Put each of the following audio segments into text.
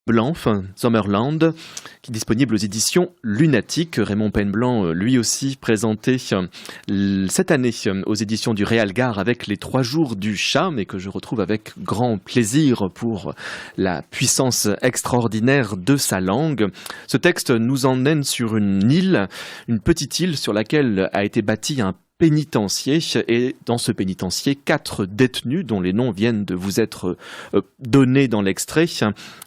Blanc, Sommerland, qui est disponible aux éditions Lunatique. Raymond Penblanc, lui aussi présenté cette année aux éditions du Réal Gare avec Les 3 jours du chat, mais que je retrouve avec grand plaisir pour la puissance extraordinaire de sa langue. Ce texte nous emmène sur une île, une petite île sur laquelle a été bâti un pénitencier, et dans ce pénitencier, 4 détenus dont les noms viennent de vous être donnés dans l'extrait,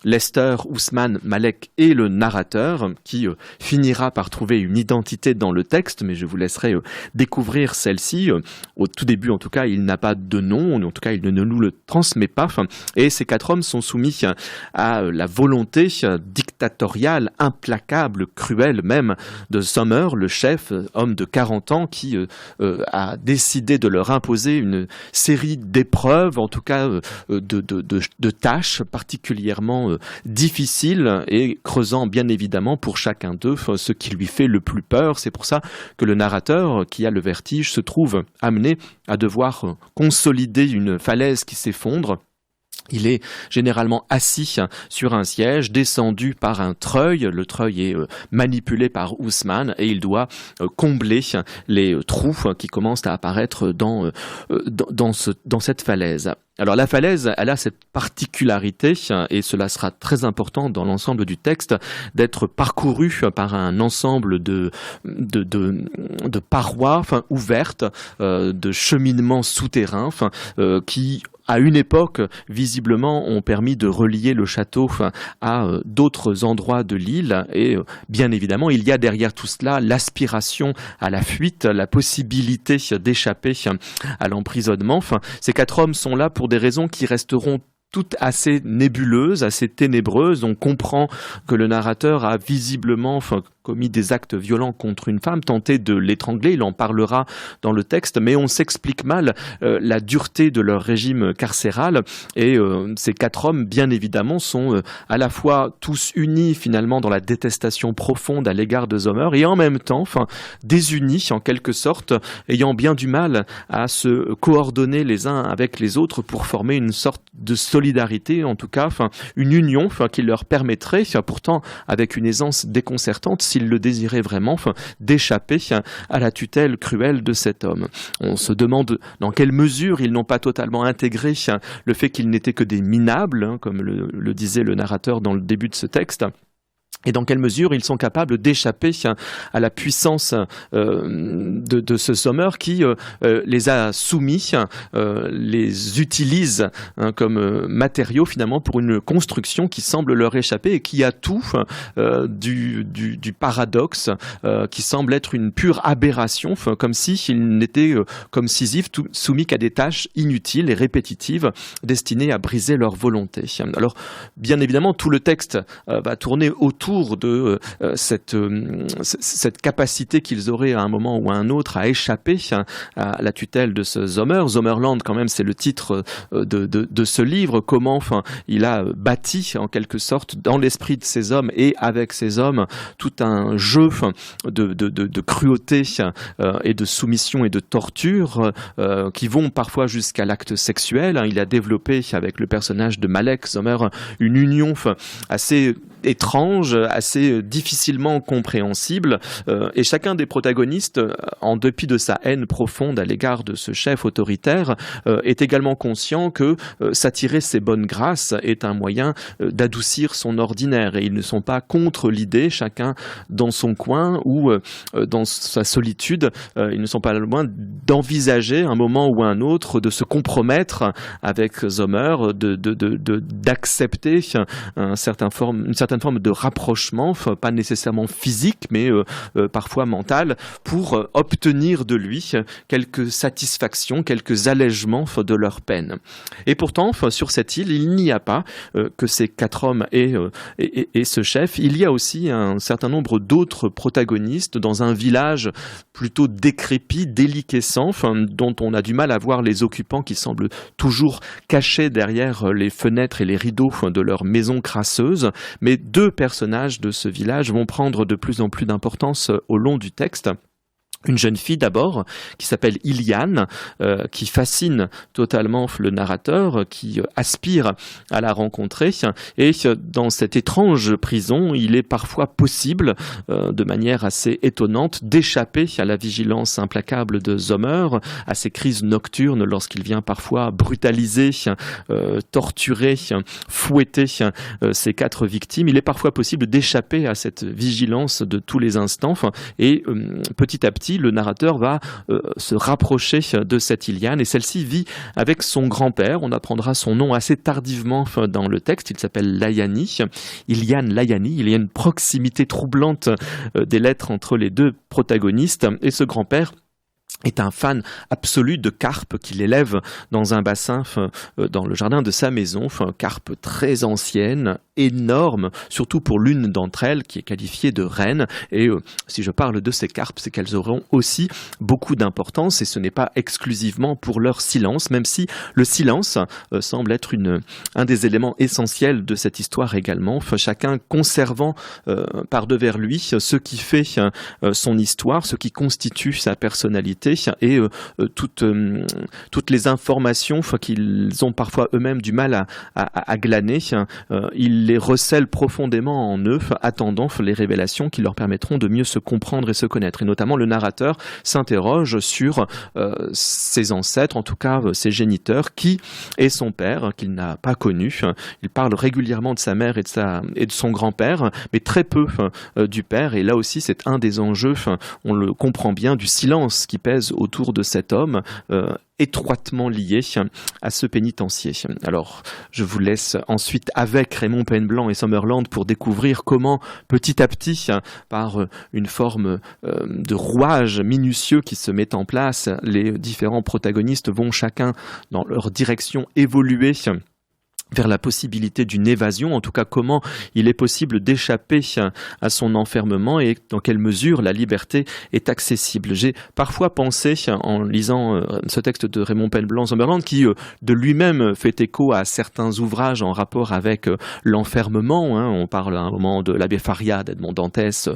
Lester, Ousmane, Malek et le narrateur, qui finira par trouver une identité dans le texte, mais je vous laisserai découvrir celle-ci. Au tout début, en tout cas, il n'a pas de nom, en tout cas, il ne nous le transmet pas, et ces 4 hommes sont soumis à la volonté dictatoriale, implacable, cruelle même, de Sommer, le chef, homme de 40 ans, qui a décidé de leur imposer une série d'épreuves, en tout cas de tâches particulièrement difficiles, et creusant bien évidemment pour chacun d'eux ce qui lui fait le plus peur. C'est pour ça que le narrateur, qui a le vertige, se trouve amené à devoir consolider une falaise qui s'effondre. Il est généralement assis sur un siège, descendu par un treuil. Le treuil est manipulé par Ousmane et il doit combler les trous qui commencent à apparaître dans cette falaise. Alors la falaise, elle a cette particularité, et cela sera très important dans l'ensemble du texte, d'être parcourue par un ensemble de parois ouvertes, de cheminements souterrains qui, à une époque, visiblement, ont permis de relier le château à d'autres endroits de l'île. Et bien évidemment, il y a derrière tout cela l'aspiration à la fuite, la possibilité d'échapper à l'emprisonnement. Ces 4 hommes sont là pour des raisons qui resteront toutes assez nébuleuses, assez ténébreuses. On comprend que le narrateur a visiblement commis des actes violents contre une femme, tenté de l'étrangler, il en parlera dans le texte, mais on s'explique mal la dureté de leur régime carcéral, et ces 4 hommes, bien évidemment, sont à la fois tous unis finalement dans la détestation profonde à l'égard de Sommer, et en même temps désunis en quelque sorte, ayant bien du mal à se coordonner les uns avec les autres pour former une sorte de solidarité, en tout cas une union qui leur permettrait, pourtant avec une aisance déconcertante, s'il le désirait vraiment, d'échapper à la tutelle cruelle de cet homme. On se demande dans quelle mesure ils n'ont pas totalement intégré le fait qu'ils n'étaient que des minables, comme le disait le narrateur dans le début de ce texte. Et dans quelle mesure ils sont capables d'échapper à la puissance de ce Sommer qui les a soumis, les utilise comme matériaux finalement pour une construction qui semble leur échapper et qui a tout du paradoxe, qui semble être une pure aberration, comme s'ils n'étaient comme Sisyphe soumis qu'à des tâches inutiles et répétitives destinées à briser leur volonté. Alors bien évidemment tout le texte va tourner autour de cette capacité qu'ils auraient à un moment ou à un autre à échapper à la tutelle de ce Sommer. Sommerland, quand même, c'est le titre de ce livre. Comment il a bâti, en quelque sorte, dans l'esprit de ces hommes et avec ces hommes, tout un jeu de cruauté et de soumission et de torture qui vont parfois jusqu'à l'acte sexuel. Il a développé, avec le personnage de Malek, Sommer, une union assez étrange, assez difficilement compréhensible, et chacun des protagonistes, en dépit de sa haine profonde à l'égard de ce chef autoritaire, est également conscient que s'attirer ses bonnes grâces est un moyen d'adoucir son ordinaire, et ils ne sont pas contre l'idée, chacun dans son coin ou dans sa solitude, ils ne sont pas loin d'envisager un moment ou un autre de se compromettre avec Sommer, d'accepter une certaine forme de rapprochement, pas nécessairement physique, mais parfois mental, pour obtenir de lui quelques satisfactions, quelques allègements de leur peine. Et pourtant, sur cette île, il n'y a pas que ces 4 hommes et ce chef, il y a aussi un certain nombre d'autres protagonistes dans un village plutôt décrépit, déliquescent, dont on a du mal à voir les occupants qui semblent toujours cachés derrière les fenêtres et les rideaux de leur maison crasseuse, mais 2 personnages de ce village vont prendre de plus en plus d'importance au long du texte. Une jeune fille d'abord, qui s'appelle Iliane, qui fascine totalement le narrateur, qui aspire à la rencontrer. Et dans cette étrange prison, il est parfois possible, de manière assez étonnante, d'échapper à la vigilance implacable de Sommer, à ses crises nocturnes lorsqu'il vient parfois brutaliser, torturer, fouetter ses 4 victimes. Il est parfois possible d'échapper à cette vigilance de tous les instants. Et petit à petit, le narrateur va se rapprocher de cette Iliane, et celle-ci vit avec son grand-père. On apprendra son nom assez tardivement dans le texte. Il s'appelle Layani, Iliane Layani. Il y a une proximité troublante des lettres entre les 2 protagonistes, et ce grand-père est un fan absolu de carpes qu'il élève dans un bassin dans le jardin de sa maison. Carpes très anciennes, énormes, surtout pour l'une d'entre elles qui est qualifiée de reine. Et si je parle de ces carpes, c'est qu'elles auront aussi beaucoup d'importance, et ce n'est pas exclusivement pour leur silence, même si le silence semble être un des éléments essentiels de cette histoire également. Chacun conservant par devers lui ce qui fait son histoire, ce qui constitue sa personnalité, et toutes les informations qu'ils ont parfois eux-mêmes du mal à glaner, ils les recèlent profondément en eux, attendant les révélations qui leur permettront de mieux se comprendre et se connaître. Et notamment, le narrateur s'interroge sur ses ancêtres, en tout cas ses géniteurs, qui est son père, qu'il n'a pas connu. Il parle régulièrement de sa mère et de son grand-père, mais très peu du père. Et là aussi, c'est un des enjeux, on le comprend bien, du silence qui pèse autour de cet homme, étroitement lié à ce pénitencier. Alors, je vous laisse ensuite avec Raymond Penblanc et Sommerland pour découvrir comment, petit à petit, par une forme de rouage minutieux qui se met en place, les différents protagonistes vont chacun dans leur direction évoluer vers la possibilité d'une évasion, en tout cas comment il est possible d'échapper à son enfermement, et dans quelle mesure la liberté est accessible. J'ai parfois pensé, en lisant ce texte de Raymond Penblanc Sommerland, qui de lui-même fait écho à certains ouvrages en rapport avec l'enfermement. On parle à un moment de l'abbé Faria d'Edmond Dantès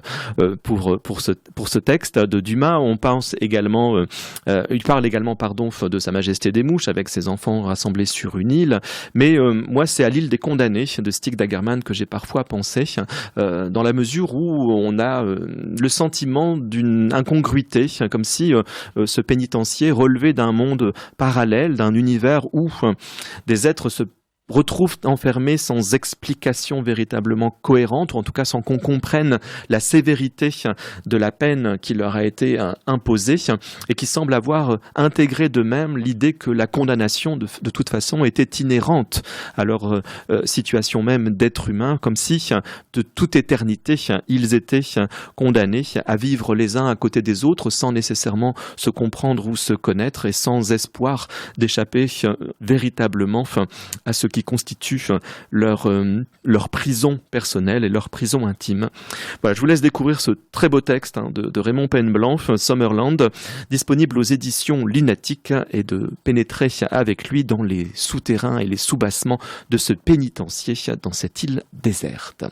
pour ce texte de Dumas. On pense également, il parle également de Sa Majesté des Mouches avec ses enfants rassemblés sur une île, mais moi, c'est à l'île des condamnés de Stig Dagerman que j'ai parfois pensé, dans la mesure où on a le sentiment d'une incongruité, comme si ce pénitencier relevait d'un monde parallèle, d'un univers où des êtres se retrouvent enfermés sans explication véritablement cohérente, ou en tout cas sans qu'on comprenne la sévérité de la peine qui leur a été imposée, et qui semblent avoir intégré d'eux-mêmes l'idée que la condamnation de toute façon était inhérente à leur situation même d'être humain, comme si de toute éternité ils étaient condamnés à vivre les uns à côté des autres sans nécessairement se comprendre ou se connaître, et sans espoir d'échapper véritablement à ce qui constitue leur prison personnelle et leur prison intime. Voilà, je vous laisse découvrir ce très beau texte de Raymond Penblanc, Sommerland, disponible aux éditions Lunatique, et de pénétrer avec lui dans les souterrains et les soubassements de ce pénitencier dans cette île déserte.